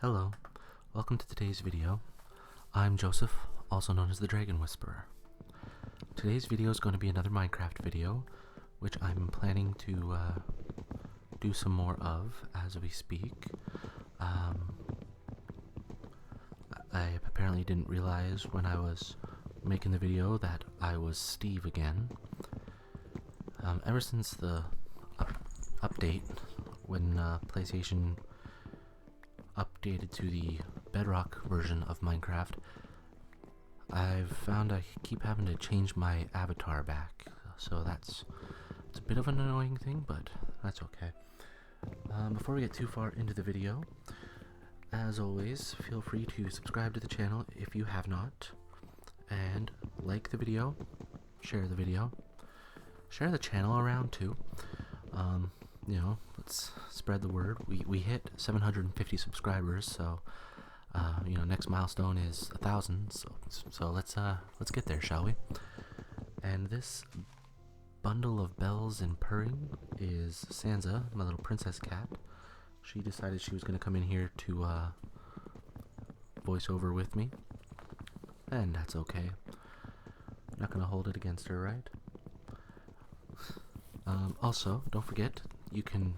Hello, welcome to today's video. I'm Joseph, also known as the Dragon Whisperer. Today's video is going to be another Minecraft video, which I'm planning to do some more of as we speak. I apparently didn't realize when I was making the video that I was Steve again. Ever since the update, when PlayStation updated to the Bedrock version of Minecraft, I've found I keep having to change my avatar back, so it's a bit of an annoying thing, but that's okay. Before we get too far into the video, as always, feel free to subscribe to the channel if you have not, and like the video, share the video, share the channel around too. Let's spread the word. We hit 750 subscribers, so next milestone is 1,000. So let's get there, shall we? And this bundle of bells and purring is Sansa, my little princess cat. She decided she was going to come in here to voice over with me, and that's okay. I'm not going to hold it against her, right? Also, don't forget, you can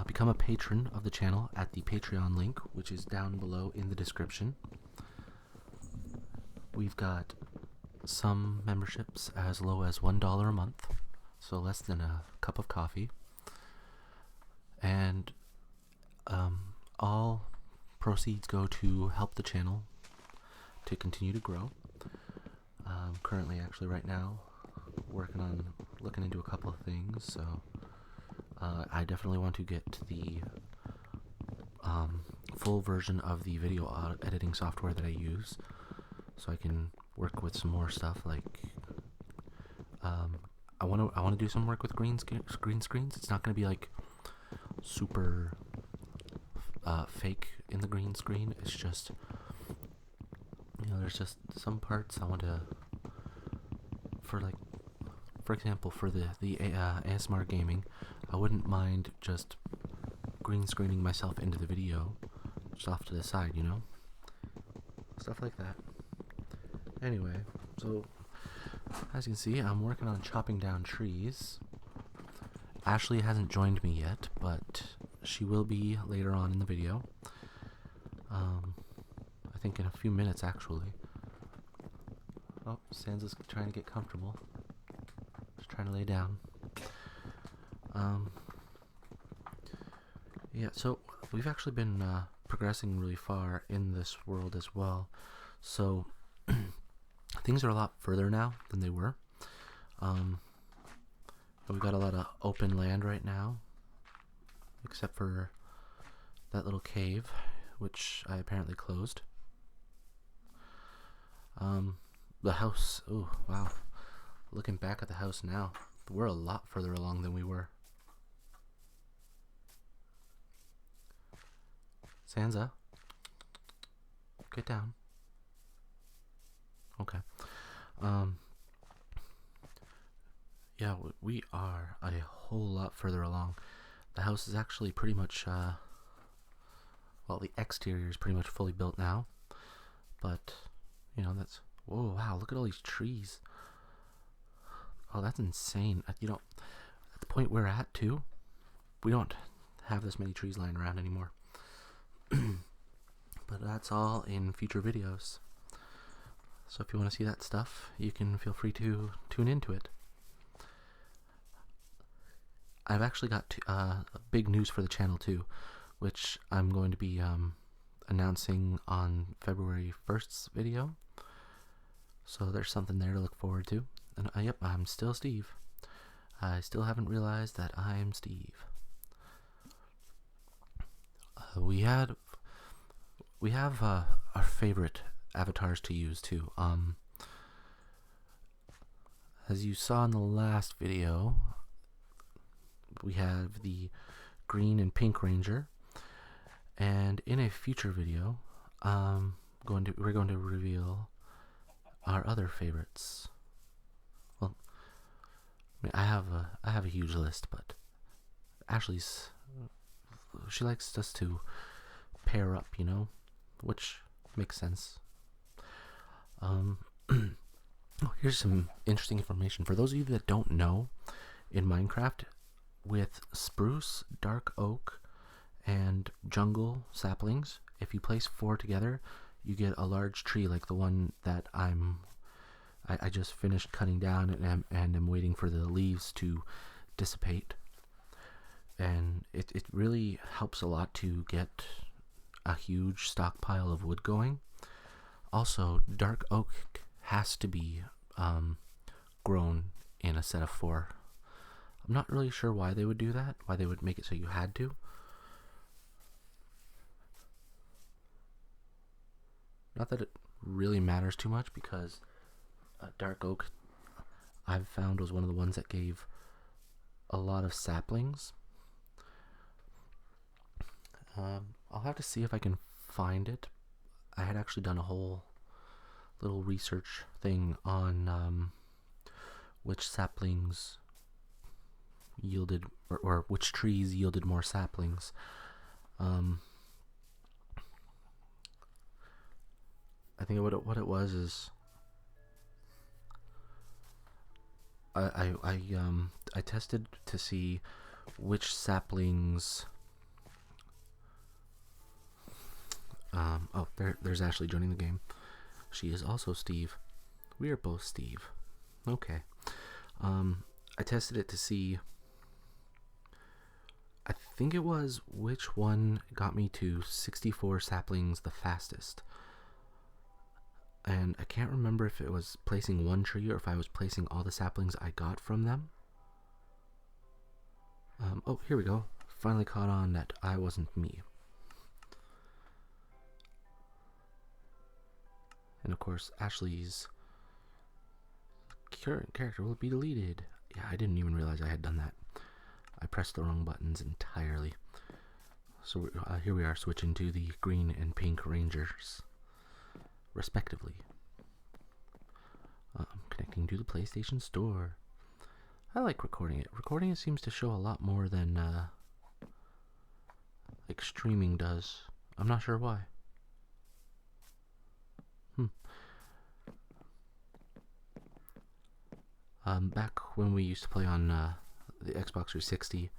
become a patron of the channel at the Patreon link, which is down below in the description. We've got some memberships as low as $1 a month, so less than a cup of coffee. And all proceeds go to help the channel to continue to grow. Currently, actually right now, working on looking into a couple of things, so I definitely want to get the full version of the video editing software that I use, so I can work with some more stuff. Like I want to do some work with green screens. It's not going to be like super fake in the green screen. It's just, there's just some parts I want to, for example, for the ASMR gaming, I wouldn't mind just green screening myself into the video, just off to the side, stuff like that. Anyway, so as you can see, I'm working on chopping down trees. Ashley hasn't joined me yet, but she will be later on in the video. I think in a few minutes, actually. Oh, Sansa's trying to get comfortable. Just trying to lay down. Yeah, so we've actually been progressing really far in this world as well. So things are a lot further now than they were. We've got a lot of open land right now, except for that little cave, which I apparently closed. The house, oh wow, looking back at the house now, we're a lot further along than we were. Sansa, get down. Okay. Yeah, we are a whole lot further along. The house is actually pretty much, well, the exterior is pretty much fully built now. But, that's, whoa, wow, look at all these trees. Oh, that's insane. At the point we're at, too, we don't have this many trees lying around anymore. But that's all in future videos. So if you want to see that stuff, you can feel free to tune into it. I've actually got big news for the channel too, which I'm going to be announcing on February 1st's video. So there's something there to look forward to. And yep, I'm still Steve. I still haven't realized that I'm Steve. We have our favorite avatars to use too. As you saw in the last video, we have the green and pink ranger, and in a future video, we're going to reveal our other favorites. Well, I have a huge list, but Ashley's, she likes us to pair up, you know, which makes sense. Here's some interesting information. For those of you that don't know, in Minecraft, with spruce, dark oak, and jungle saplings, if you place 4 together, you get a large tree like the one that I just finished cutting down, and I'm waiting for the leaves to dissipate. And it really helps a lot to get a huge stockpile of wood going. Also, dark oak has to be grown in a set of 4. I'm not really sure why they would do that, why they would make it so you had to. Not that it really matters too much, because dark oak, I've found, was one of the ones that gave a lot of saplings. I'll have to see if I can find it. I had actually done a whole little research thing on which saplings yielded, or which trees yielded more saplings. I think what it was is I tested to see which saplings. Oh, there's Ashley joining the game. She is also Steve. We are both Steve. Okay. I tested it to see, I think it was which one got me to 64 saplings the fastest. And I can't remember if it was placing one tree or if I was placing all the saplings I got from them. Oh, here we go. Finally caught on that I wasn't me. And of course, Ashley's current character will be deleted. Yeah, I didn't even realize I had done that. I pressed the wrong buttons entirely. So here we are, switching to the green and pink rangers, respectively. Connecting to the PlayStation Store. I like recording it. Recording it seems to show a lot more than like streaming does. I'm not sure why. Back when we used to play on the Xbox 360,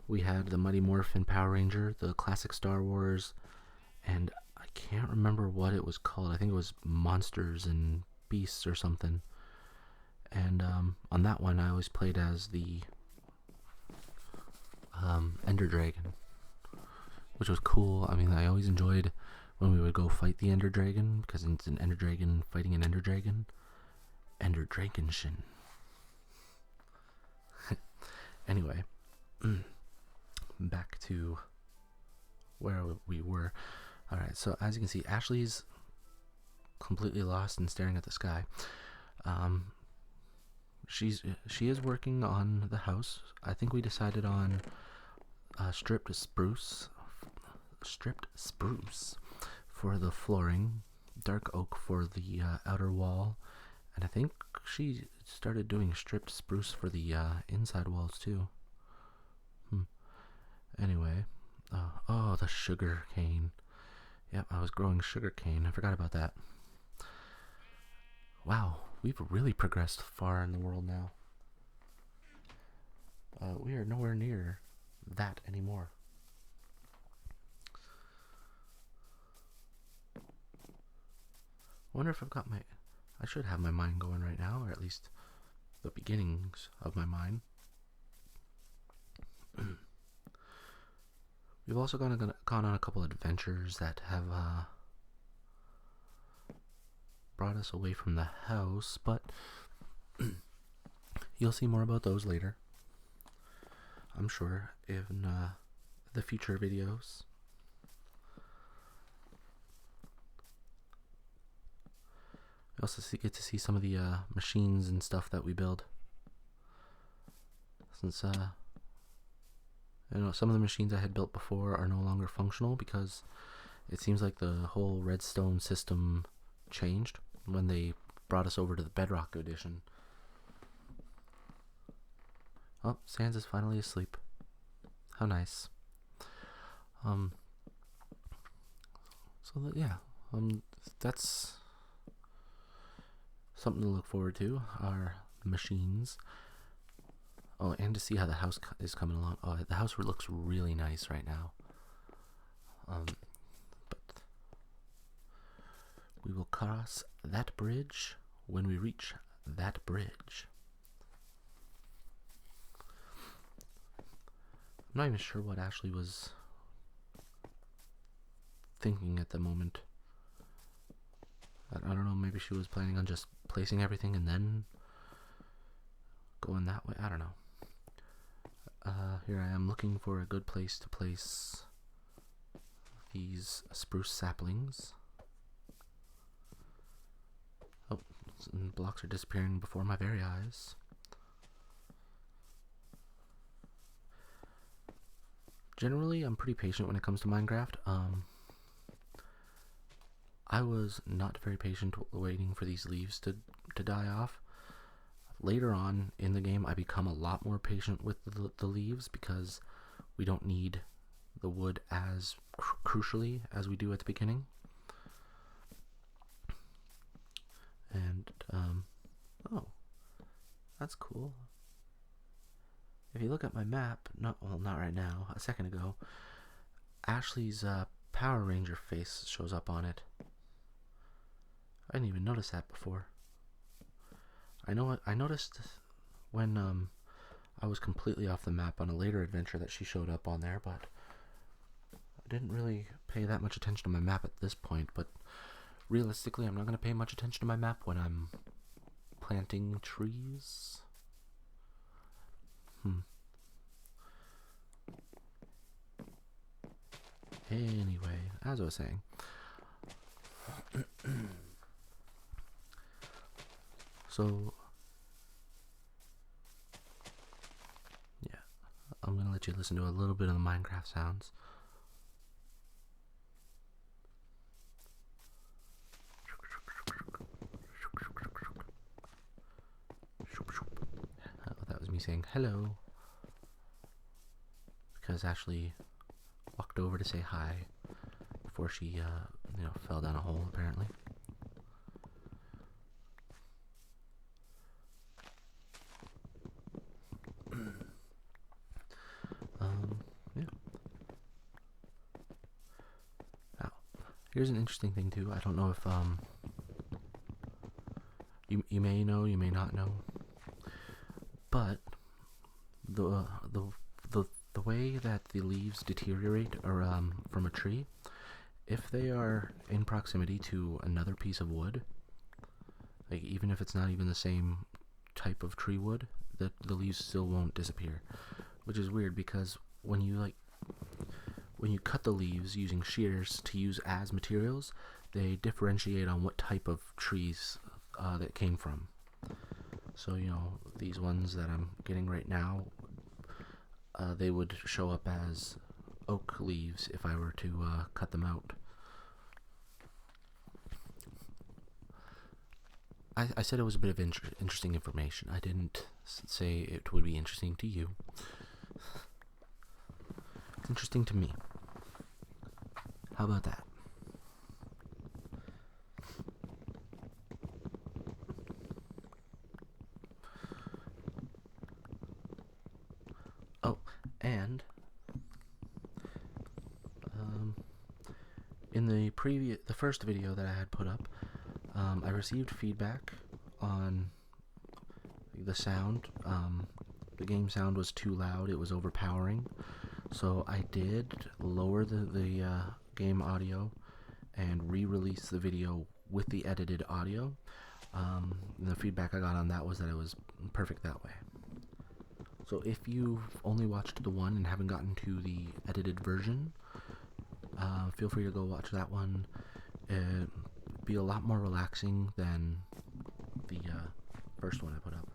we had the Mighty Morphin Power Ranger, the classic Star Wars, and I can't remember what it was called. I think it was Monsters and Beasts or something. And on that one, I always played as the Ender Dragon, which was cool. I mean, I always enjoyed when we would go fight the Ender Dragon, because it's an Ender Dragon fighting an Ender Dragon. Ender Dragonshin. Anyway, back to where we were. Alright, so as you can see, Ashley's completely lost and staring at the sky. She is working on the house. I think we decided on stripped spruce for the flooring, dark oak for the outer wall, and I think she started doing stripped spruce for the inside walls too. Anyway, oh, the sugar cane. Yep, I was growing sugar cane. I forgot about that. Wow, we've really progressed far in the world now. We are nowhere near that anymore. Wonder if I've got my... I should have my mine going right now, or at least the beginnings of my mine. We've also gone on a couple adventures that have brought us away from the house, but you'll see more about those later, I'm sure, in the future videos. We also get to see some of the machines and stuff that we build, since some of the machines I had built before are no longer functional because it seems like the whole redstone system changed when they brought us over to the Bedrock edition. Oh, Sans is finally asleep. How nice. Yeah, that's something to look forward to. Our machines. Oh, and to see how the house is coming along. Oh, the house looks really nice right now. But we will cross that bridge when we reach that bridge. I'm not even sure what Ashley was thinking at the moment. I don't know, maybe she was planning on just placing everything and then going that way. I don't know. Here I am looking for a good place to place these spruce saplings. Oh, blocks are disappearing before my very eyes. Generally, I'm pretty patient when it comes to Minecraft. I was not very patient waiting for these leaves to die off. Later on in the game, I become a lot more patient with the leaves because we don't need the wood as crucially as we do at the beginning. And, oh, that's cool. If you look at my map, not right now, a second ago, Ashley's Power Ranger face shows up on it. I didn't even notice that before. I noticed when I was completely off the map on a later adventure that she showed up on there, but I didn't really pay that much attention to my map at this point. But realistically, I'm not going to pay much attention to my map when I'm planting trees. Anyway, as I was saying, so yeah, I'm gonna let you listen to a little bit of the Minecraft sounds. That was me saying hello, because Ashley walked over to say hi before she, fell down a hole, apparently. Yeah. Now, here's an interesting thing too. I don't know if you may know, you may not know, but the way that the leaves deteriorate or from a tree, if they are in proximity to another piece of wood, like even if it's not even the same type of tree wood, the leaves still won't disappear, which is weird because when you cut the leaves using shears to use as materials, they differentiate on what type of trees that came from. So these ones that I'm getting right now, they would show up as oak leaves if I were to cut them out. I said it was a bit of interesting information. I didn't say it would be interesting to you. It's interesting to me. How about that? Oh, and in the first video that I had put up, I received feedback on the sound. The game sound was too loud; it was overpowering. So I did lower the game audio and re-release the video with the edited audio. The feedback I got on that was that it was perfect that way. So if you've only watched the one and haven't gotten to the edited version, feel free to go watch that one. It'd be a lot more relaxing than the first one I put up.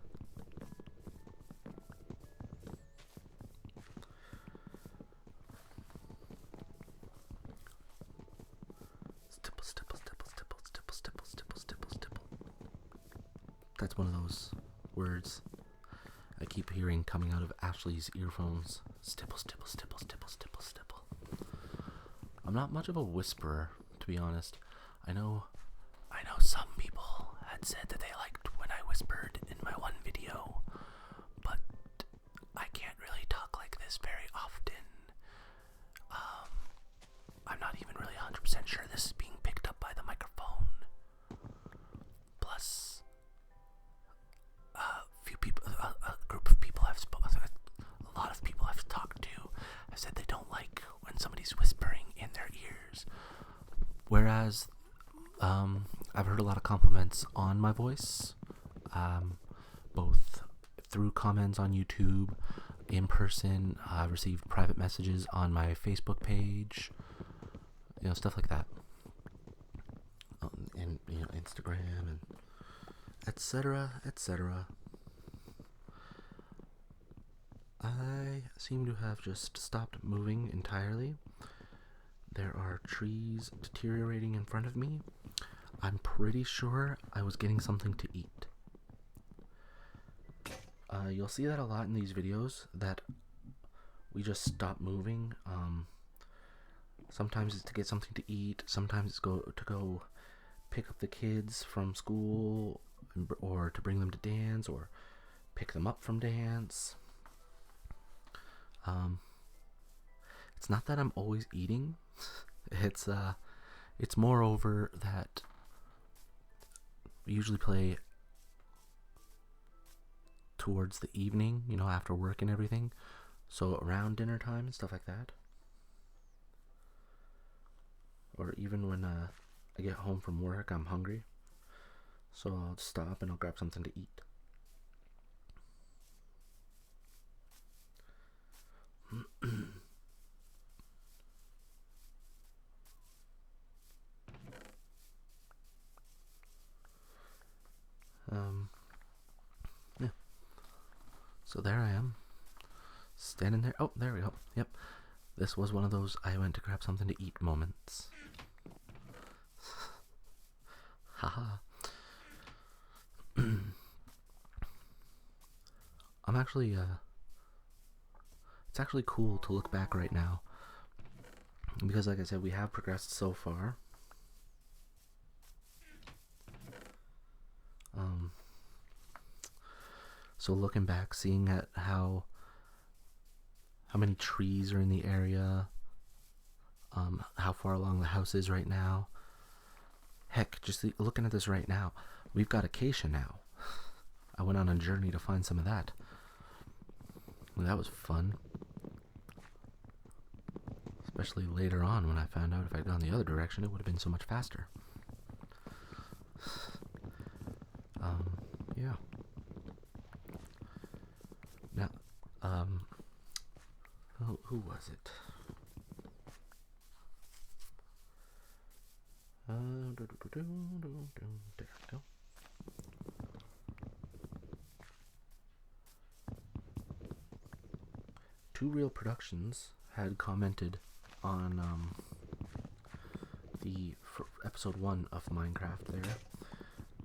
Stipple, stipple, stipple, stipple, stipple, stipple, stipple, stipple, stipple. That's one of those words I keep hearing coming out of Ashley's earphones. Stipple, stipple, stipple, stipple, stipple, stipple. I'm not much of a whisperer, to be honest. I know some people had said that they liked when I whispered in my one video, but I can't really talk like this very often. I'm not even really 100% sure this is being picked up by the microphone. Plus, a group of people I've spoken to, a lot of people I've talked to have said they don't like when somebody's whispering in their ears. Whereas, I've heard a lot of compliments on my voice, both through comments on YouTube, in person. I've received private messages on my Facebook page, stuff like that, and Instagram, and etc. I seem to have just stopped moving entirely. There are trees deteriorating in front of me. I'm pretty sure I was getting something to eat. You'll see that a lot in these videos, that we just stop moving. Sometimes it's to get something to eat, sometimes it's to go pick up the kids from school, or to bring them to dance, or pick them up from dance. It's not that I'm always eating. It's moreover that we usually play towards the evening, after work and everything. So around dinner time and stuff like that. Or even when I get home from work, I'm hungry. So I'll stop and I'll grab something to eat. Yeah. So there I am, standing there. Oh, there we go. Yep. This was one of those I went to grab something to eat moments. Haha. I'm actually, it's actually cool to look back right now, because like I said, we have progressed so far. So looking back, seeing at how many trees are in the area, how far along the house is right now. Heck, just looking at this right now, we've got acacia now. I went on a journey to find some of that. Well, that was fun. Especially later on when I found out if I'd gone the other direction, it would have been so much faster. Yeah. Now, who was it? There we go. Two Real Productions had commented on the episode 1 of Minecraft there,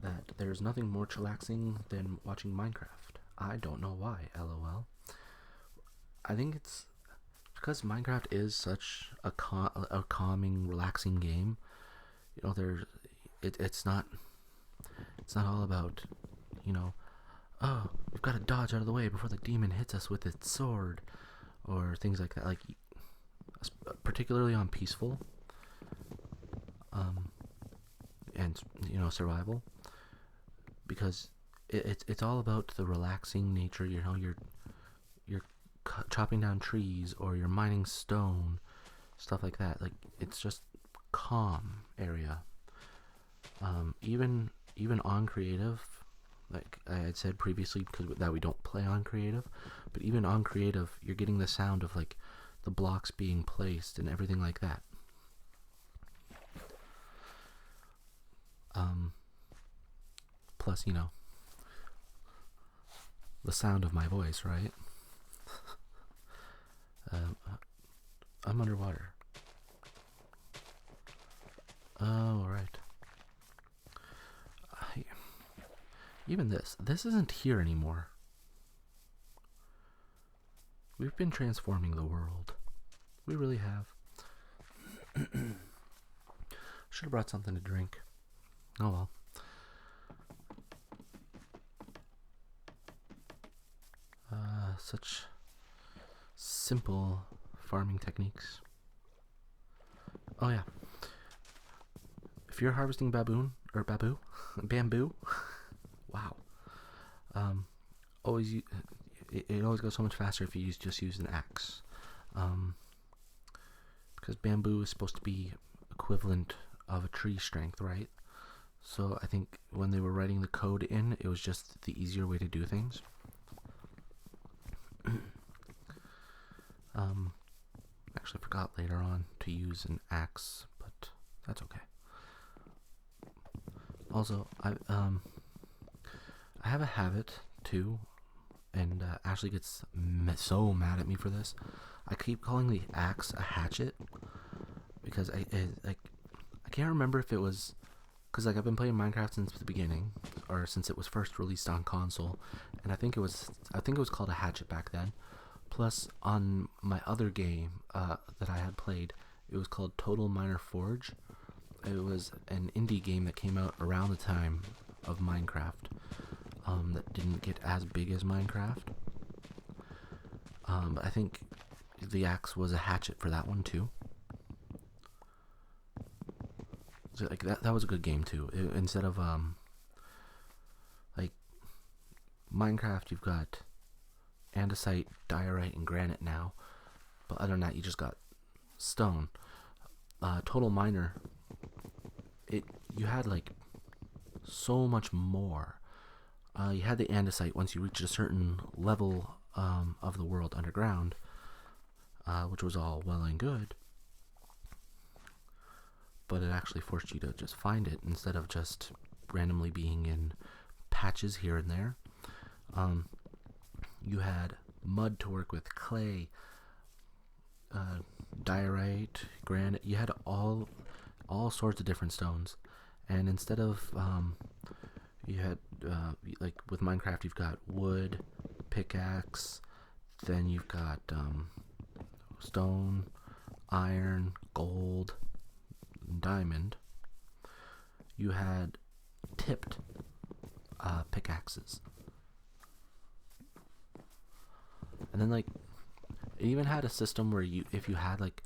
that there's nothing more chillaxing than watching Minecraft. I don't know why, lol. I think it's because Minecraft is such a calming, relaxing game. It's not all about, oh, we've got to dodge out of the way before the demon hits us with its sword, or things like that. Like, particularly on peaceful, and survival, because it's all about the relaxing nature. You're chopping down trees, or you're mining stone, stuff like that. Like, it's just calm area. Even on creative, like I had said previously, because that we don't play on creative, but even on creative, you're getting the sound of like the blocks being placed and everything like that. Plus, the sound of my voice, right? I'm underwater. Oh, right. Even this isn't here anymore. We've been transforming the world. We really have. should have brought something to drink. Oh well. Such simple farming techniques. Oh yeah. If you're harvesting bamboo, wow. Always it always goes so much faster if you just use an axe. Because bamboo is supposed to be equivalent of a tree strength, right? So I think when they were writing the code in, it was just the easier way to do things. Actually forgot later on to use an axe, but that's okay. Also, I have a habit too, and Ashley gets so mad at me for this. I keep calling the axe a hatchet because I can't remember if it was because I've been playing Minecraft since the beginning, or since it was first released on console, and I think it was called a hatchet back then. Plus, on my other game that I had played, it was called Total Miner Forge. It was an indie game that came out around the time of Minecraft, that didn't get as big as Minecraft. But I think the axe was a hatchet for that one too. So like that was a good game too. Instead of like Minecraft, you've got andesite, diorite, and granite now. But other than that, you just got stone. Total Miner, you had like so much more. You had the andesite once you reached a certain level of the world underground, which was all well and good. But it actually forced you to just find it instead of just randomly being in patches here and there. You had mud to work with, clay, diorite, granite. You had all sorts of different stones, and instead of you had like with Minecraft, you've got wood, pickaxe, then you've got stone, iron, gold, diamond. You had tipped pickaxes. And then like it even had a system where if you had like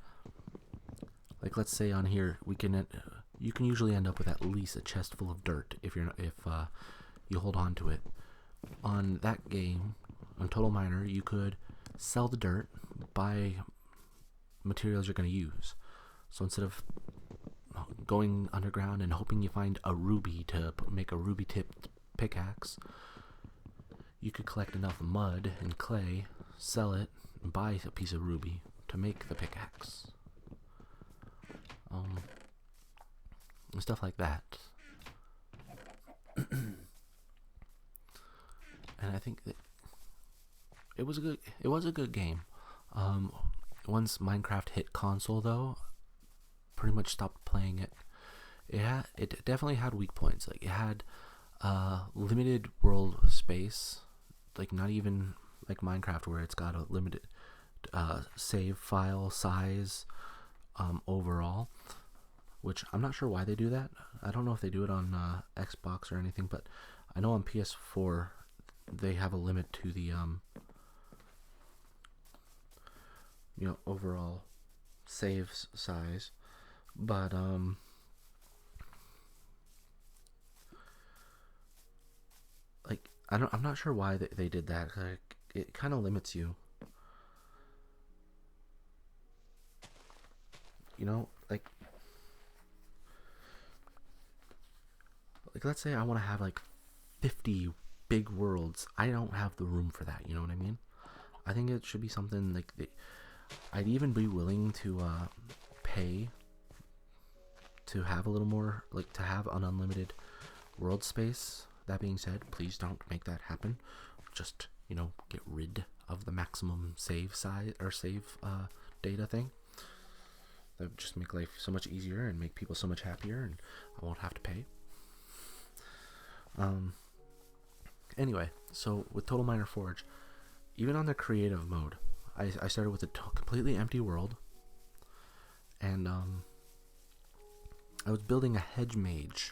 let's say on here you can usually end up with at least a chest full of dirt if you hold on to it. On that game, on Total Miner, you could sell the dirt, buy materials you're going to use. So instead of going underground and hoping you find a ruby to make a ruby tipped pickaxe, you could collect enough mud and clay, sell it, and buy a piece of ruby to make the pickaxe. And stuff like that. And I think that it was a good game. Once Minecraft hit console, though, pretty much stopped playing it. It definitely had weak points. Like it had limited world space, like not even like Minecraft where it's got a limited save file size overall, which I'm not sure why they do that. I don't know if they do it on Xbox or anything, but I know on PS4 they have a limit to the overall save size. But like I'm not sure why they did that. Like it kind of limits you. Like let's say I want to have like 50 big worlds. I don't have the room for that. You know what I mean? I think it should be something like I'd even be willing to pay to have a little more, like to have an unlimited world space. That being said, please don't make that happen. Just get rid of the maximum save size or save data thing. That would just make life so much easier and make people so much happier, and I won't have to pay. Anyway, so with Total Miner Forge, even on the creative mode, I started with a completely empty world, and I was building a hedge maze,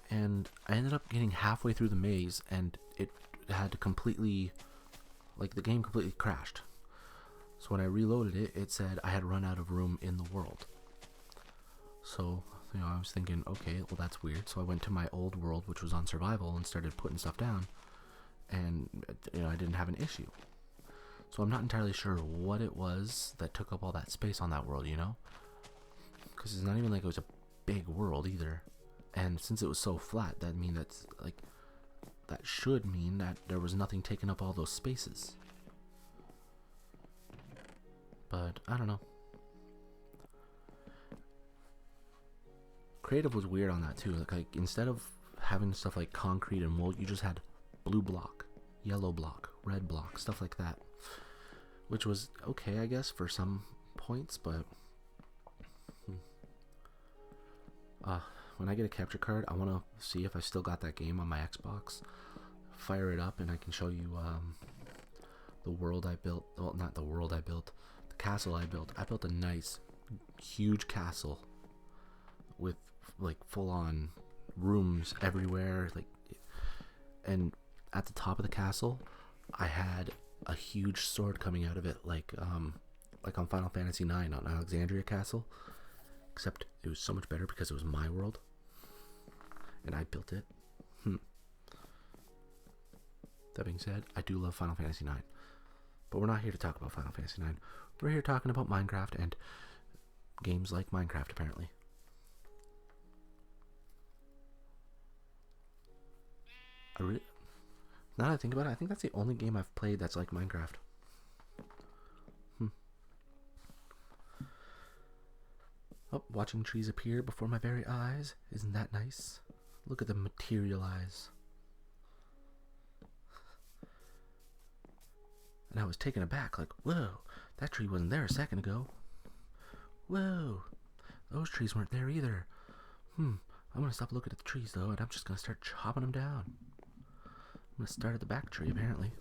and I ended up getting halfway through the maze, and it had to completely, like, the game completely crashed. So when I reloaded it, it said I had run out of room in the world. So, I was thinking, okay, well, that's weird. So I went to my old world, which was on survival, and started putting stuff down, and I didn't have an issue. So I'm not entirely sure what it was that took up all that space on that world, because it's not even like it was a big world either. And since it was so flat, that should mean that there was nothing taking up all those spaces. But I don't know. Creative was weird on that too. Like instead of having stuff like concrete and wool, you just had blue block, yellow block, red block, stuff like that. Which was okay, I guess, for some points, but when I get a capture card, I want to see if I still got that game on my Xbox. Fire it up, and I can show you the world I built. Well, not the world I built, the castle I built. I built a nice, huge castle with like full-on rooms everywhere. And at the top of the castle, I had a huge sword coming out of it, like on Final Fantasy IX on Alexandria Castle. Except it was so much better because it was my world, and I built it. That being said, I do love Final Fantasy IX, but we're not here to talk about Final Fantasy IX. We're here talking about Minecraft and games like Minecraft, apparently. Now that I think about it, I think that's the only game I've played that's like Minecraft. Oh, watching trees appear before my very eyes. Isn't that nice? Look at them materialize. And I was taken aback, like, whoa, that tree wasn't there a second ago. Whoa, those trees weren't there either. I'm gonna stop looking at the trees though, and I'm just gonna start chopping them down. I'm gonna start at the back tree, apparently.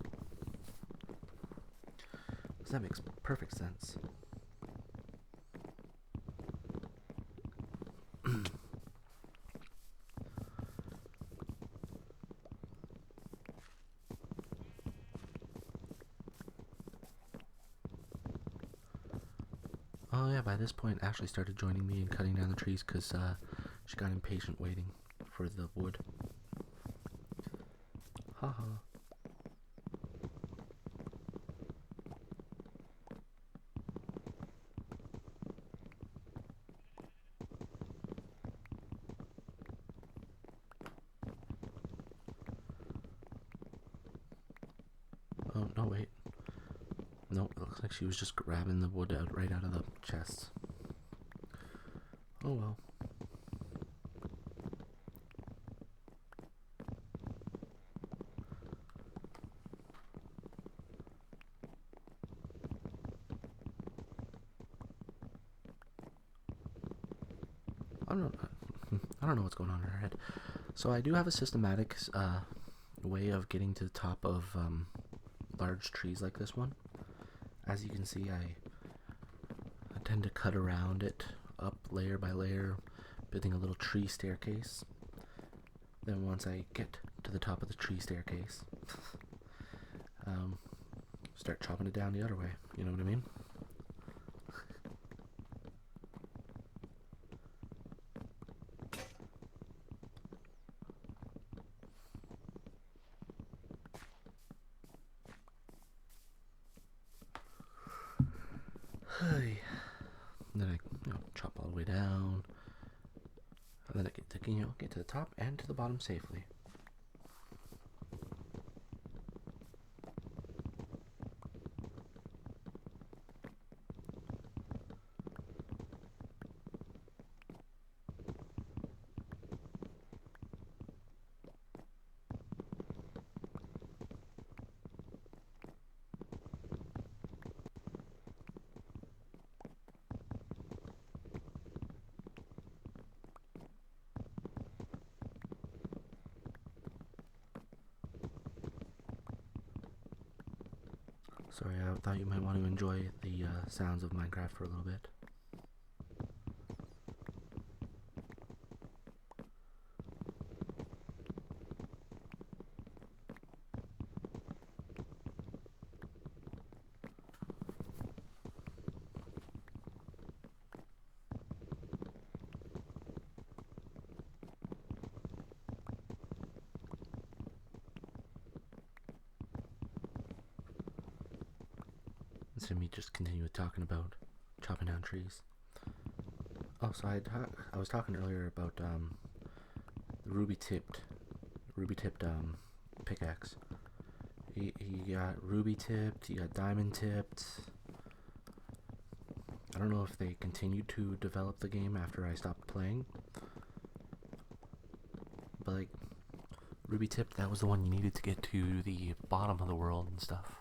Because that makes perfect sense. Oh yeah, by this point Ashley started joining me in cutting down the trees because she got impatient waiting for the wood. Haha. Oh, no, wait. No, it looks like she was just grabbing the wood right out of the chest. Oh well. I don't know what's going on in her head. So I do have a systematic way of getting to the top of large trees like this one. As you can see, I tend to cut around it, up layer by layer, building a little tree staircase. Then once I get to the top of the tree staircase, start chopping it down the other way. You know what I mean? And then I chop all the way down, and then I get to the top and to the bottom safely. Sorry, I thought you might want to enjoy the sounds of Minecraft for a little bit. So me just continue talking about chopping down trees. Oh, so I was talking earlier about the ruby tipped pickaxe. You got ruby tipped, you got diamond tipped. I don't know if they continued to develop the game after I stopped playing, but like ruby tipped, that was the one you needed to get to the bottom of the world and stuff.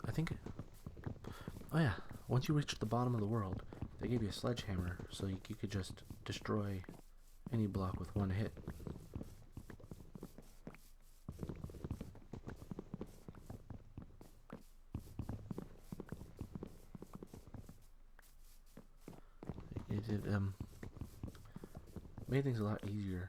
I think, oh yeah, once you reached the bottom of the world, they gave you a sledgehammer, so you could just destroy any block with one hit. It made things a lot easier.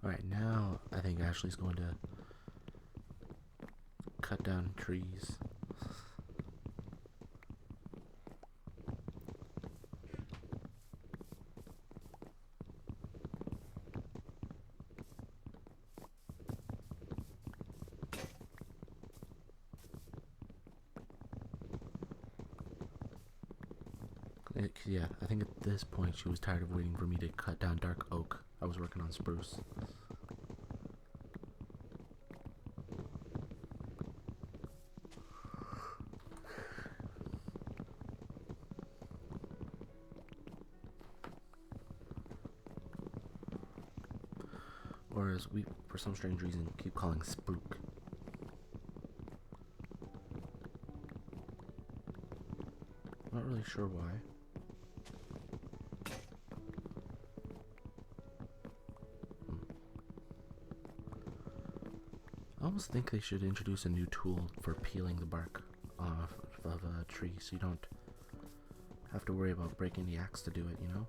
Alright, now I think Ashley's going to cut down trees. Yeah, I think at this point she was tired of waiting for me to cut down dark oak. I was working on spruce. Or as we, for some strange reason, keep calling spook. Not really sure why. I almost think they should introduce a new tool for peeling the bark off of a tree so you don't have to worry about breaking the axe to do it, you know?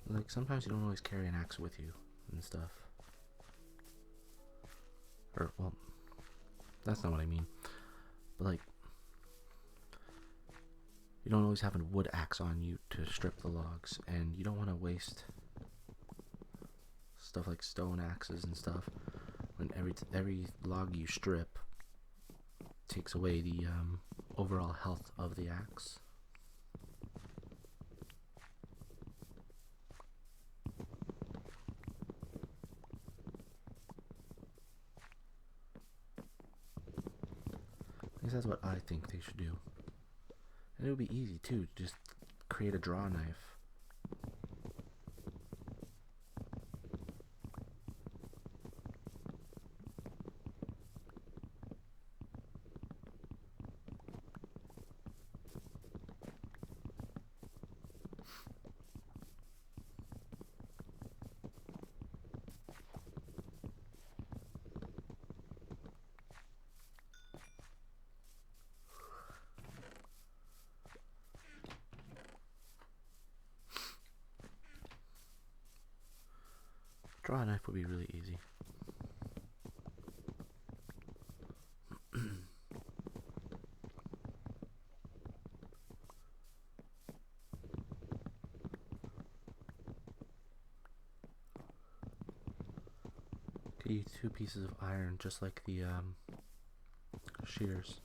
Like, sometimes you don't always carry an axe with you and stuff. Or, well, that's not what I mean. But, like, you don't always have a wood axe on you to strip the logs, and you don't want to waste stuff like stone axes and stuff when every log you strip takes away the overall health of the axe. I guess that's what I think they should do. And it would be easy too, just create a draw knife. Draw a knife would be really easy. Could use 2 pieces of iron, just like the shears.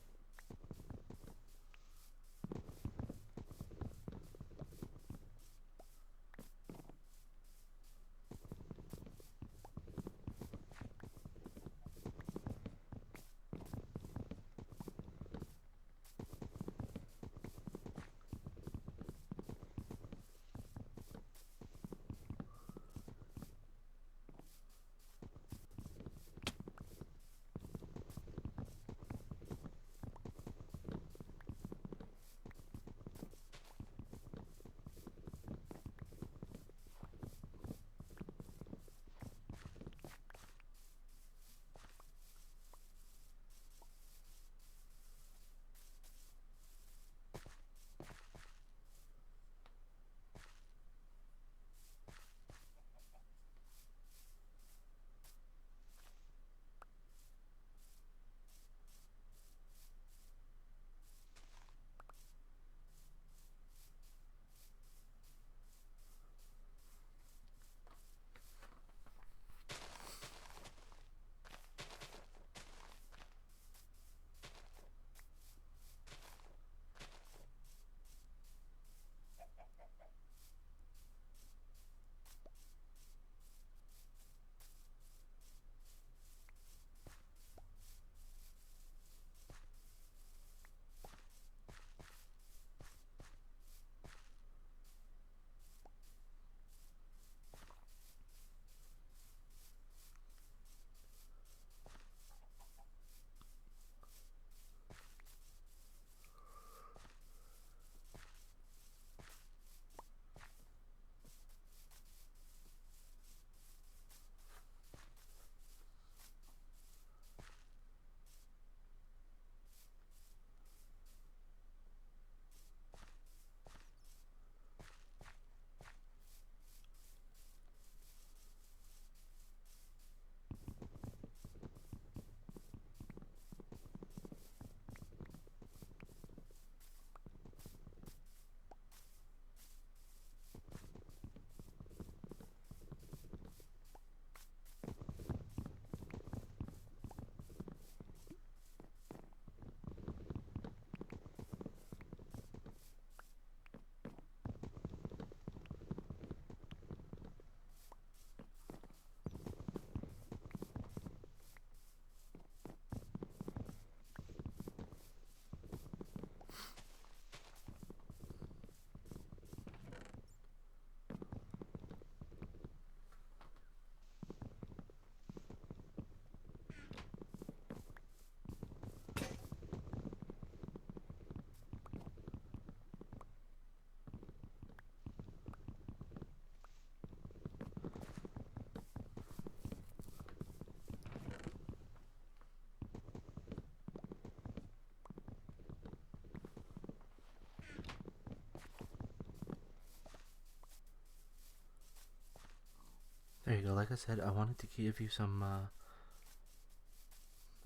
There you go. Like I said, I wanted to give you some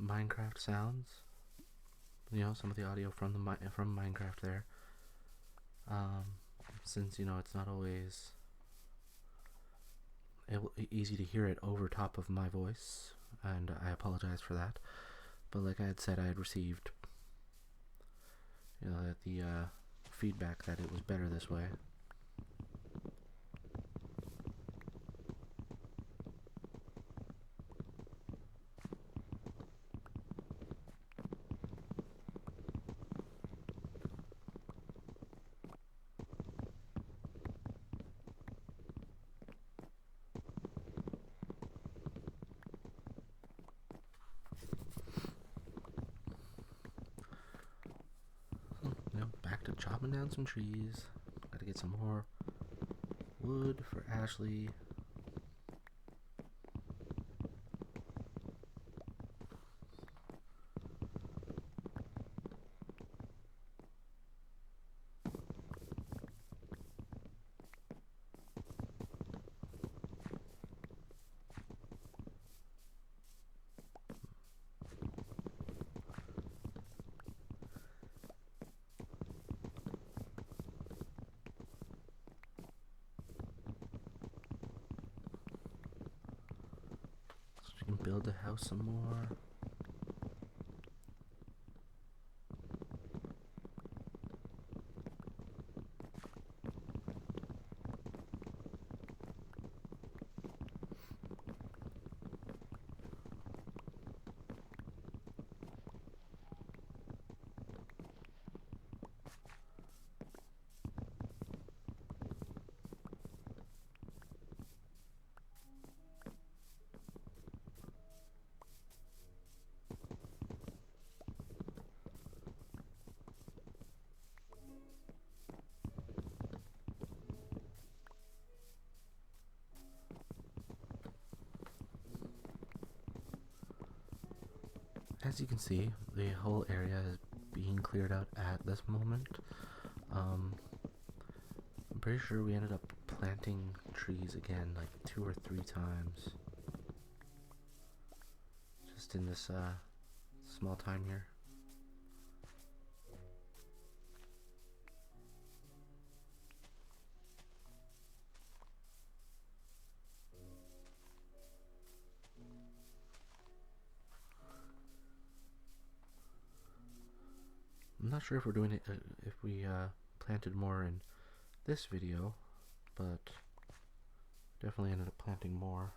Minecraft sounds. You know, some of the audio from from Minecraft there. Um, since it's not always easy to hear it over top of my voice, and I apologize for that. But like I had said, I had received the feedback that it was better this way. Back to chopping down some trees. Gotta get some more wood for Ashley. And build the house some more. As you can see, the whole area is being cleared out at this moment. I'm pretty sure we ended up planting trees again like 2 or 3 times. Just in this small time here. I'm not sure if we're doing it, if we planted more in this video, but definitely ended up planting more.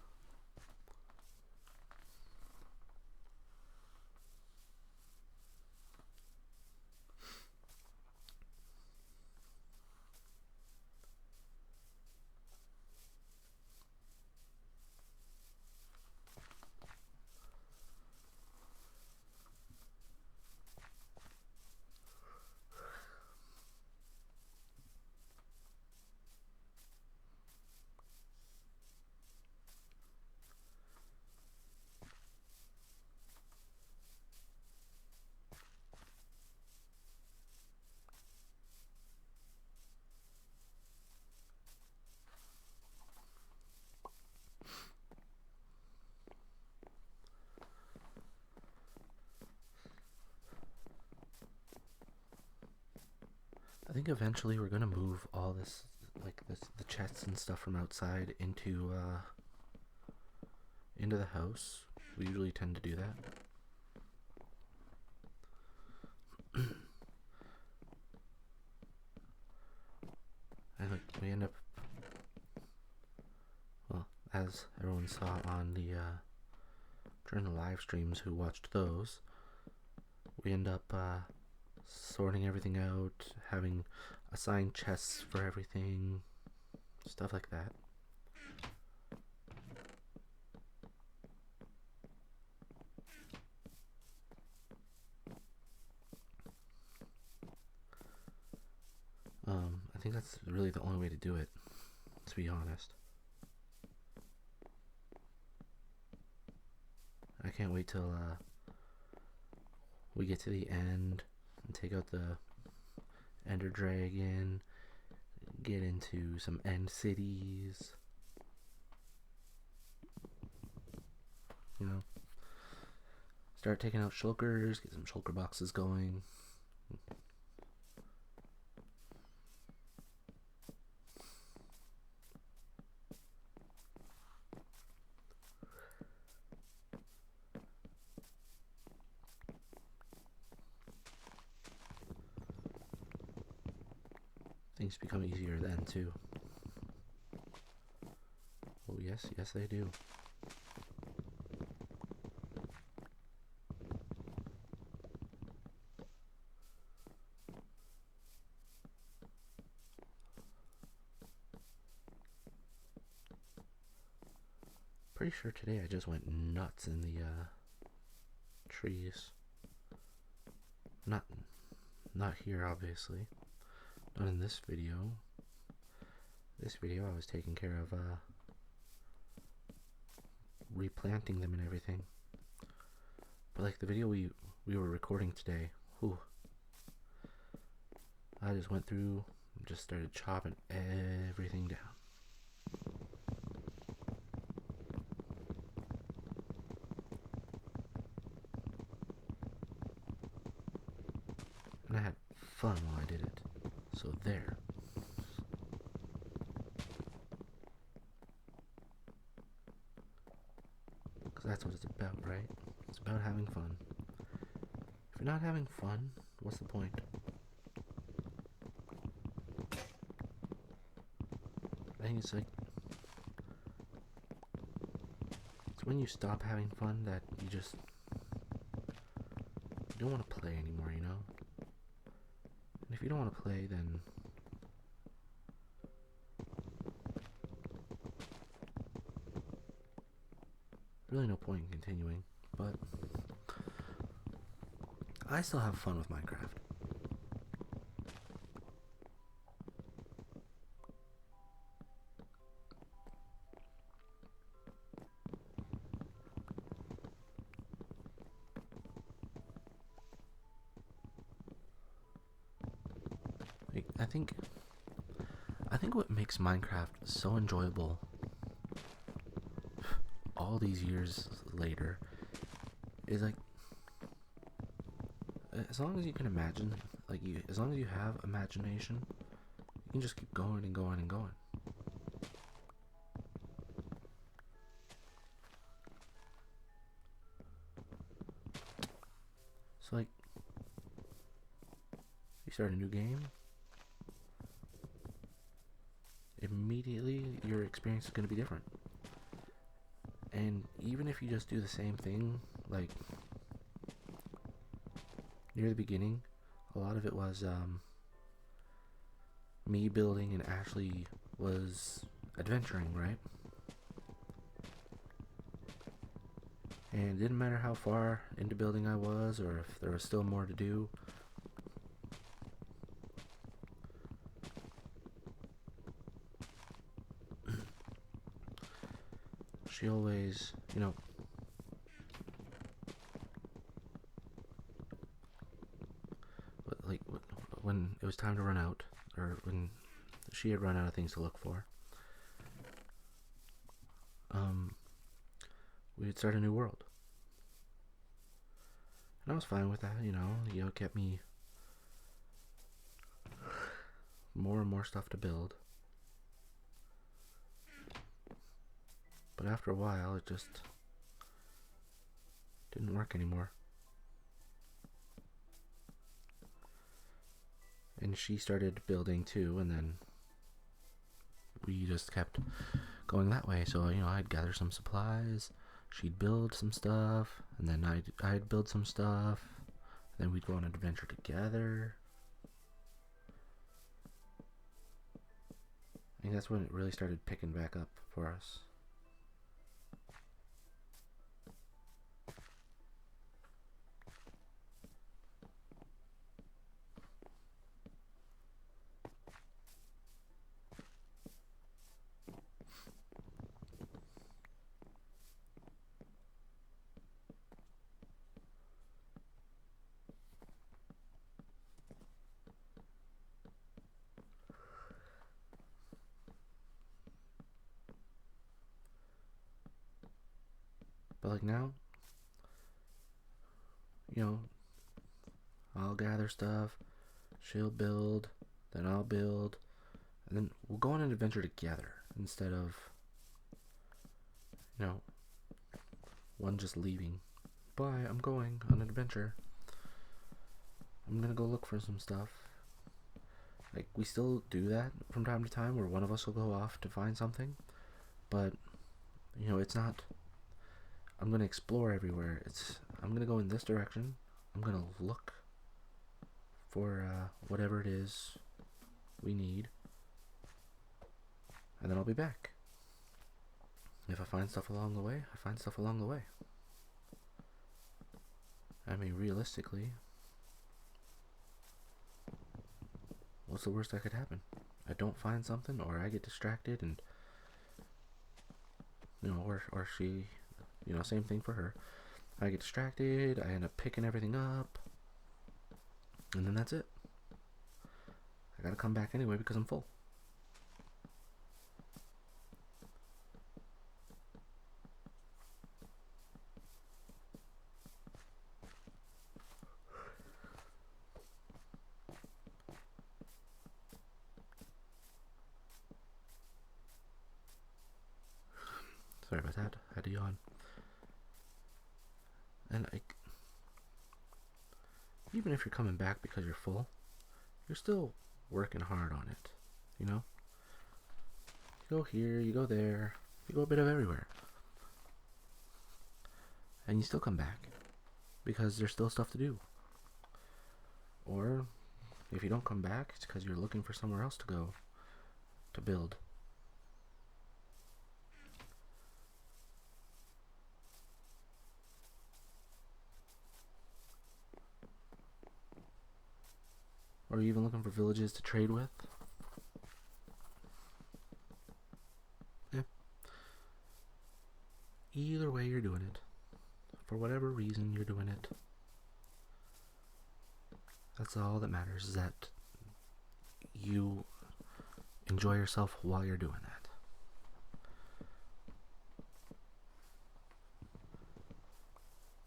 I think eventually we're gonna move all this, the chests and stuff from outside into the house. We usually tend to do that. And we end up, well, as everyone saw on the during the live streams who watched those, we end up sorting everything out, having assigned chests for everything, stuff like that. I think that's really the only way to do it, to be honest. I can't wait till we get to the end and take out the Ender Dragon, get into some end cities. you know, start taking out shulkers, get some shulker boxes going. Things become easier then too. Oh yes, yes they do. Pretty sure today I just went nuts in the trees. Not here, obviously. Not in this video. This video I was taking care of replanting them and everything. But like the video we were recording today, whew, I just went through and just started chopping everything down. And I had fun while I did it. So there. Because that's what it's about, right? It's about having fun. If you're not having fun, what's the point? I think it's like, it's when you stop having fun that you don't want to play anymore, you know? And if you don't want to play, then really no point in continuing. But I still have fun with Minecraft. Like, I think what makes Minecraft so enjoyable all these years later is like, as long as you can imagine, like as long as you have imagination, you can just keep going and going and going. So like, you start a new game, immediately your experience is going to be different. And even if you just do the same thing, like near the beginning, a lot of it was me building and Ashley was adventuring, right? And it didn't matter how far into building I was or if there was still more to do. She always, you know, like when it was time to run out, or when she had run out of things to look for, we would start a new world. And I was fine with that, you know, it kept me more and more stuff to build. But after a while, it just didn't work anymore. And she started building too, and then we just kept going that way. So, you know, I'd gather some supplies, she'd build some stuff, and then I'd build some stuff, then we'd go on an adventure together. I think that's when it really started picking back up for us. But like now, you know, I'll gather stuff, she'll build, then I'll build, and then we'll go on an adventure together instead of, you know, one just leaving. Bye, I'm going on an adventure. I'm gonna go look for some stuff. Like, we still do that from time to time where one of us will go off to find something, but, you know, it's not, I'm gonna explore everywhere. I'm gonna go in this direction, I'm gonna look for whatever it is we need, and then I'll be back. If I find stuff along the way, I find stuff along the way. I mean, realistically, what's the worst that could happen? I don't find something, or I get distracted, and, you know, or she, you know, same thing for her. I get distracted, I end up picking everything up, and then that's it. I gotta come back anyway because I'm full. Sorry about that. I had to yawn. And even if you're coming back because you're full, you're still working hard on it. You know? You go here, you go there, you go a bit of everywhere. And you still come back because there's still stuff to do. Or if you don't come back, it's because you're looking for somewhere else to go to build. Or even looking for villages to trade with. Yeah. Either way you're doing it, for whatever reason you're doing it, that's all that matters, is that you enjoy yourself while you're doing that.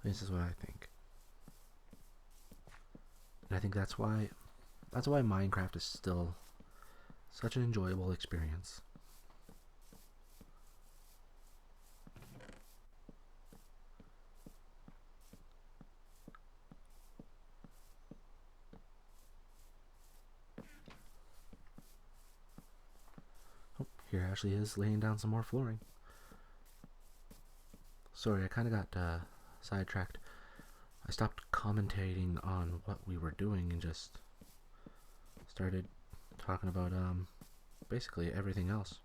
This is what I think. And I think that's why Minecraft is still such an enjoyable experience. Oh, here Ashley is laying down some more flooring. Sorry, I kind of got sidetracked. I stopped commentating on what we were doing and just started talking about basically everything else.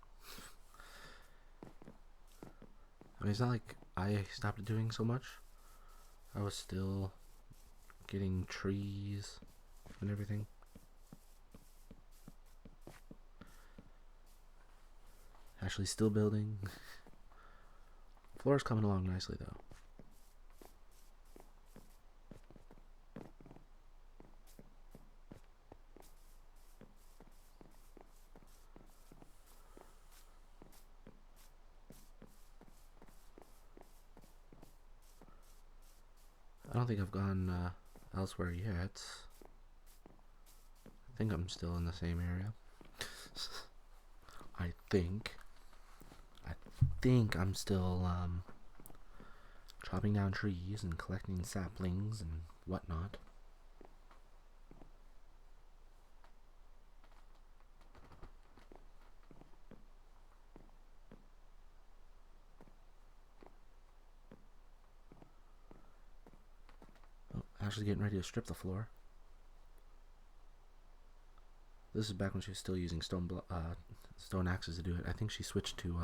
I mean, it's not like I stopped doing so much. I was still getting trees and everything. Actually still building. Floor's coming along nicely though. I don't think I've gone elsewhere yet. I think I'm still in the same area. I think I'm still chopping down trees and collecting saplings and whatnot. Oh, Ashley's getting ready to strip the floor. This is back when she was still using stone axes to do it. I think she switched to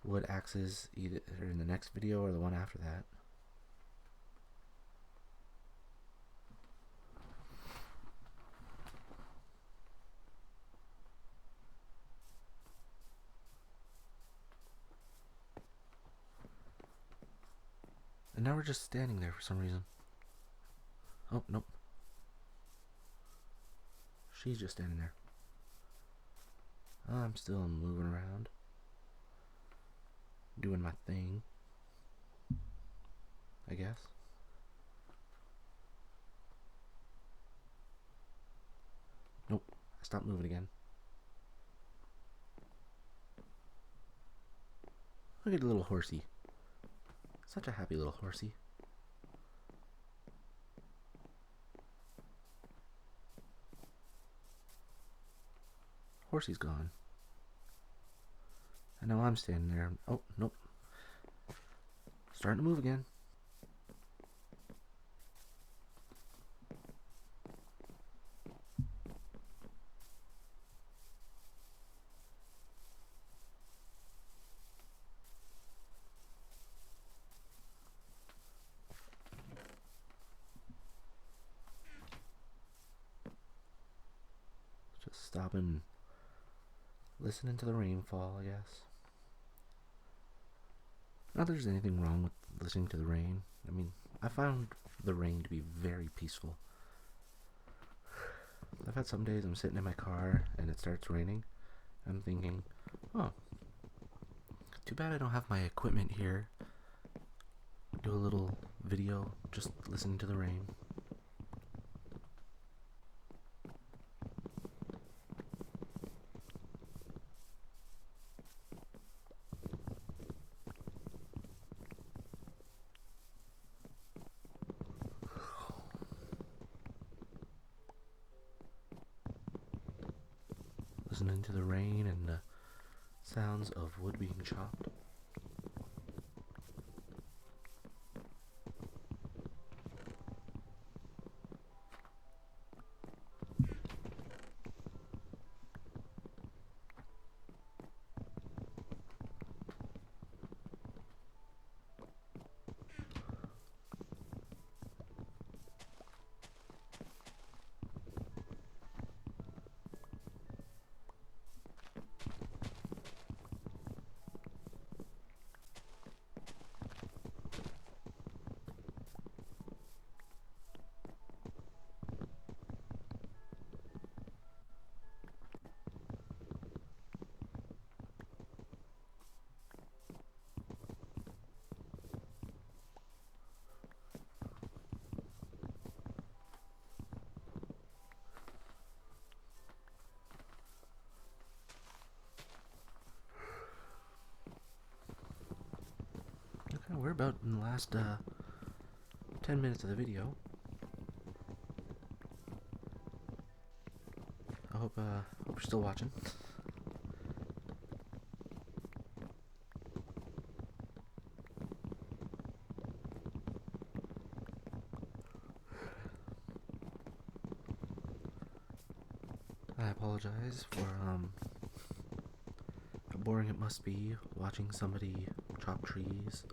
wood axes either in the next video or the one after that. And now we're just standing there for some reason. Oh, nope. She's just standing there. I'm still moving around, doing my thing. I guess. Nope, I stopped moving again. Look at the little horsey. Such a happy little horsey. Horsey's gone. And now I'm standing there. Oh, nope. Starting to move again. Just stopping, listening to the rainfall, I guess. Not that there's anything wrong with listening to the rain. I mean, I found the rain to be very peaceful. I've had some days I'm sitting in my car and it starts raining. I'm thinking, oh, too bad I don't have my equipment here. Do a little video just listening to the rain. Listening to the rain and the sounds of wood being chopped. Okay, we're about in the last 10 minutes of the video. I hope you're still watching. I apologize for how boring it must be watching somebody chop trees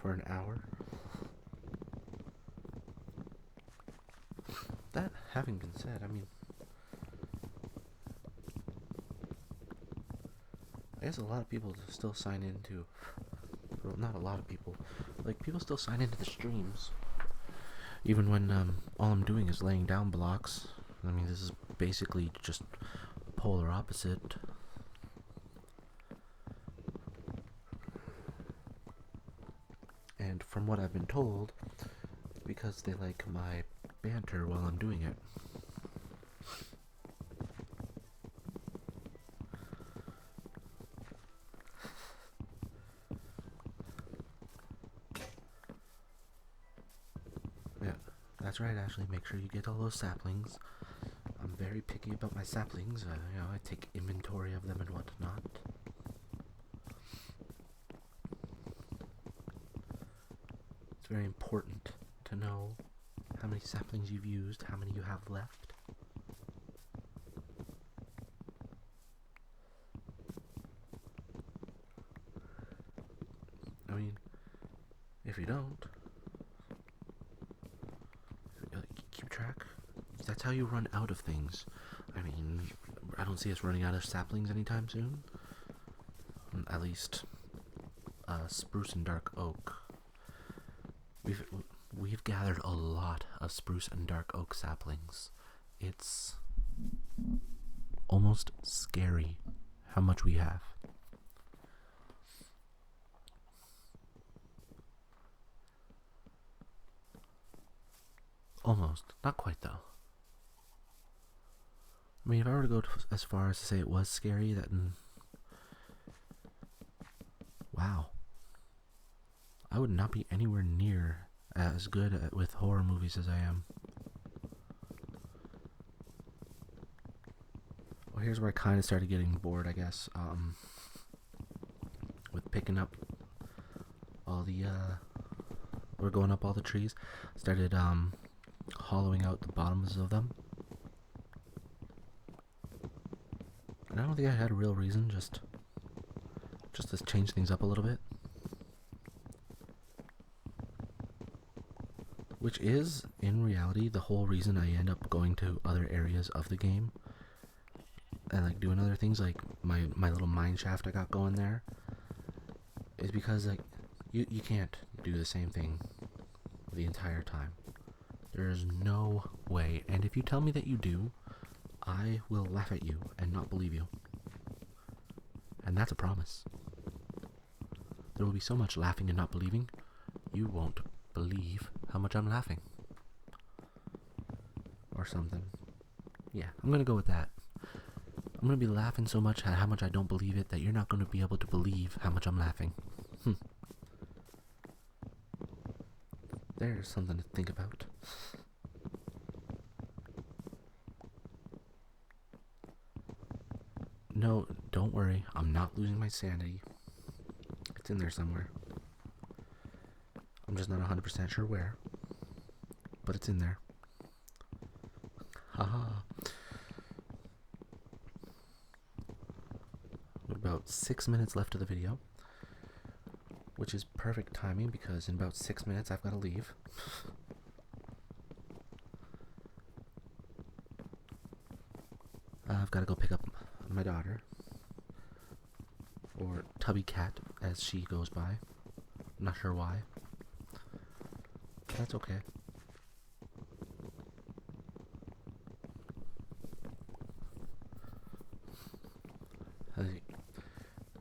for an hour. That having been said, I mean, I guess a lot of people still sign into, well, not a lot of people, like people still sign into the streams, even when all I'm doing is laying down blocks. I mean, this is basically just polar opposite. And from what I've been told, it's because they like my banter while I'm doing it. Yeah, that's right, Ashley. Make sure you get all those saplings. I'm very picky about my saplings. You know, I take inventory of them and whatnot. It's very important to know how many saplings you've used, how many you have left. I mean, if you don't, keep track. That's how you run out of things. I mean, I don't see us running out of saplings anytime soon. At least, spruce and dark oak. We've gathered a lot of spruce and dark oak saplings. It's almost scary how much we have. Almost. Not quite, though. I mean, if I were to go as far as to say it was scary, then... Wow. I would not be anywhere near as good with horror movies as I am. Well, here's where I kind of started getting bored, I guess. With picking up all the, or going up all the trees. Started, hollowing out the bottoms of them. And I don't think I had a real reason, just to change things up a little bit. Which is, in reality, the whole reason I end up going to other areas of the game. And like doing other things, like my little mine shaft I got going there. Is because like, you can't do the same thing the entire time. There's no way. And if you tell me that you do, I will laugh at you and not believe you. And that's a promise. There will be so much laughing and not believing, you won't believe how much I'm laughing. Or something. Yeah, I'm gonna go with that. I'm gonna be laughing so much at how much I don't believe it that you're not gonna be able to believe how much I'm laughing. There's something to think about. No, don't worry. I'm not losing my sanity. It's in there somewhere. I'm just not 100% sure where. But it's in there. Haha. About 6 minutes left of the video. Which is perfect timing because in about 6 minutes I've got to leave. I've got to go pick up my daughter. Or Tubby Cat, as she goes by. I'm not sure why. That's okay.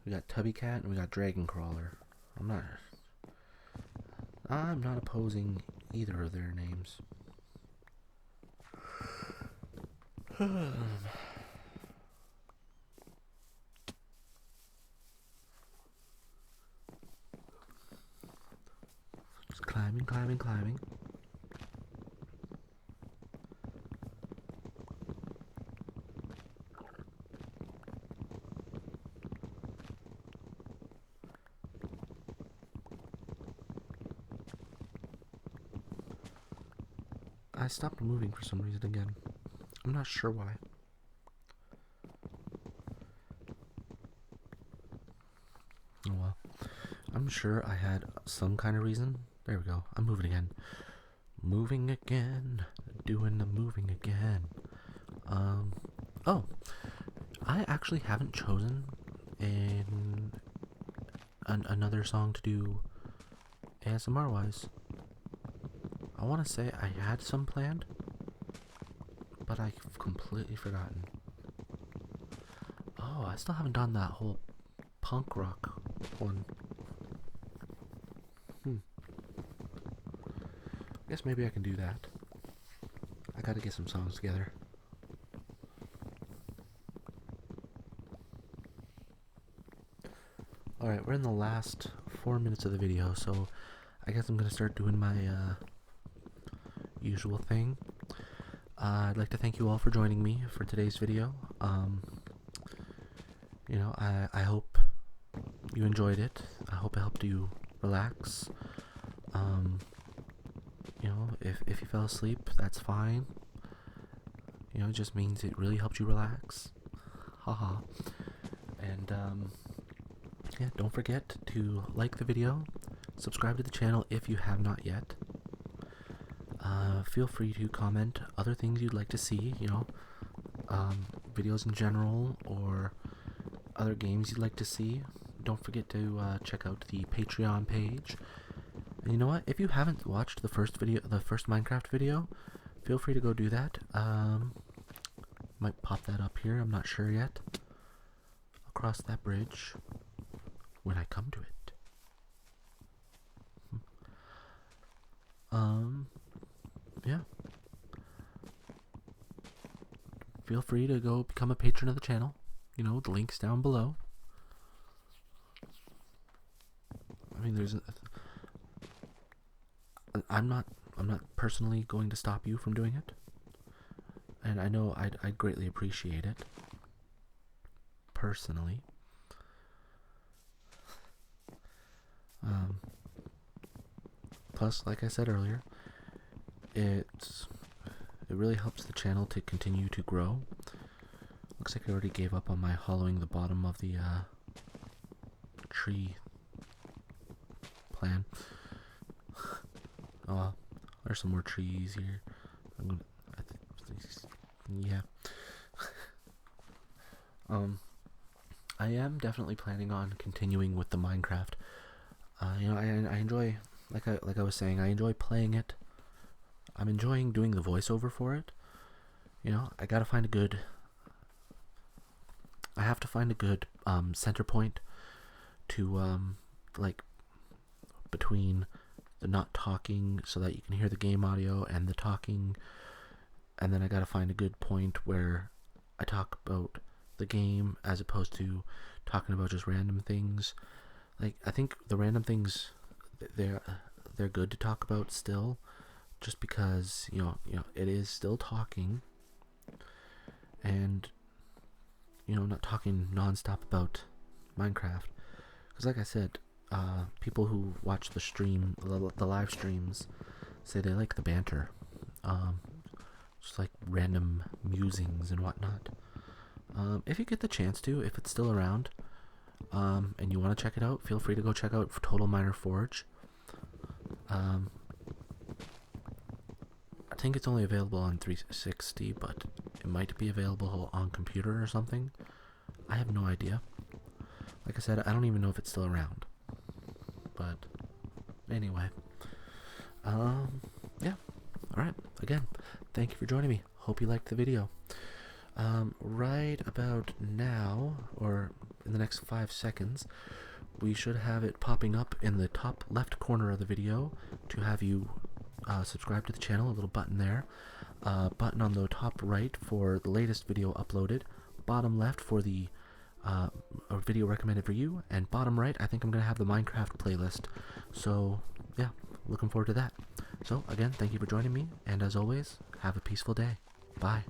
We got Tubby Cat and we got Dragon Crawler. I'm not opposing either of their names. Just climbing. I stopped moving for some reason again. I'm not sure why. Oh well. I'm sure I had some kind of reason. There we go. I'm moving again. Moving again. Doing the moving again. Oh. I actually haven't chosen another song to do ASMR wise. I want to say I had some planned, but I've completely forgotten. Oh, I still haven't done that whole punk rock one. I guess maybe I can do that. I gotta get some songs together. Alright, we're in the last 4 minutes of the video, so I guess I'm gonna start doing my usual thing. I'd like to thank you all for joining me for today's video. You know, I hope you enjoyed it. I hope it helped you relax. You know, if you fell asleep, that's fine. You know, it just means it really helped you relax. Haha. And yeah, don't forget to like the video, subscribe to the channel if you have not yet. Feel free to comment other things you'd like to see, you know, videos in general or other games you'd like to see. Don't forget to check out the Patreon page. And you know what? If you haven't watched the first Minecraft video, feel free to go do that. Might pop that up here. I'm not sure yet. Across that bridge when I come to it. Yeah. feel free to go become a patron of the channel. You know, the link's down below. I mean, I'm not personally going to stop you from doing it, and I know I'd greatly appreciate it. Personally, plus, like I said earlier, it really helps the channel to continue to grow. Looks like I already gave up on my hollowing the bottom of the tree plan. Oh, there's some more trees here. Yeah. I am definitely planning on continuing with the Minecraft. You know, I enjoy, like I was saying, I enjoy playing it. I'm enjoying doing the voiceover for it. You know, I have to find a good center point to like between the not talking so that you can hear the game audio and the talking, and then I gotta find a good point where I talk about the game as opposed to talking about just random things. Like, I think the random things, they're good to talk about still, just because you know it is still talking, and you know, not talking nonstop about Minecraft. Because like I said, people who watch the live streams, say they like the banter, just like random musings and whatnot. If you get the chance to, if it's still around, and you want to check it out, feel free to go check out Total Miner Forge. I think it's only available on 360, but it might be available on computer or something. I have no idea. Like I said, I don't even know if it's still around. But anyway, yeah. Alright, again, thank you for joining me. Hope you liked the video. Right about now, or in the next 5 seconds, we should have it popping up in the top left corner of the video to have you subscribe to the channel. A little button there, button on the top right for the latest video uploaded, bottom left for the a video recommended for you, and bottom right I think I'm gonna have the Minecraft playlist. So yeah, looking forward to that. So again, thank you for joining me, and as always, have a peaceful day. Bye.